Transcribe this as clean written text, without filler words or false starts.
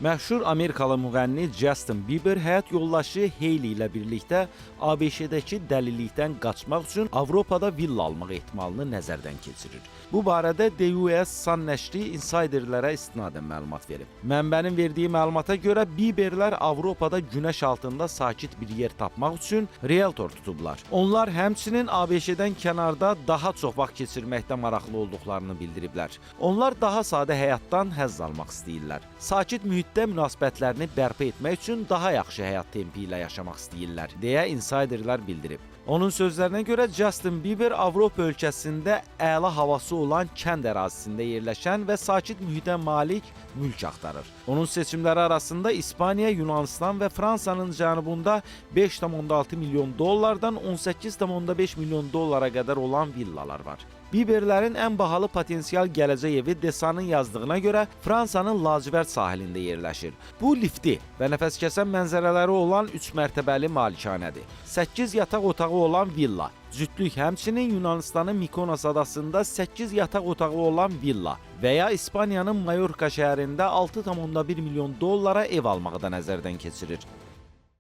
Məşhur Amerikalı müğənni Justin Bieber həyat yoldaşı Hailey ilə birlikdə ABŞ-dəki dəlilikdən qaçmaq üçün Avropada villa almaq ehtimalını nəzərdən keçirir. Bu barədə The US Sun nəşri insiderlərə istinadən məlumat verib. Mənbənin verdiyi məlumata görə Bieberlər Avropada günəş altında sakit bir yer tapmaq üçün realtor tutublar. Onlar həmçinin ABŞ-dən kənarda daha çox vaxt keçirməkdə maraqlı olduqlarını bildiriblər. Onlar daha sadə həyatdan həzz almaq istəyirlər. Sakit mühitdə münasibətlərini bərpa etmək üçün daha yaxşı həyat tempi ilə yaşamaq istəyirlər, deyə insiderlər bildirib. Onun sözlərinə görə Justin Bieber Avropa ölkəsində əla havası olan kənd ərazisində yerləşən və sakit mühitə malik mülk axtarır. Onun seçimləri arasında İspaniya, Yunanistan və Fransanın cənubunda 5,6 milyon dollardan 18,5 milyon dollara qədər olan villalar var. Bieberlərin ən bahalı potensial gələcək evi Desanın yazdığına görə Fransanın lacivərd sahilində yerləşir. Bu lifti və nəfəskəsən mənzərələri olan 3 mərtəbəli malikanədir. 8 yataq otağı olan villa. Cütlük həmçinin Yunanistanın Mikonos adasında 8 yataq otağı olan villa və ya İspaniyanın Mallorca şəhərində 6,1 milyon dollara ev almağı da nəzərdən keçirir.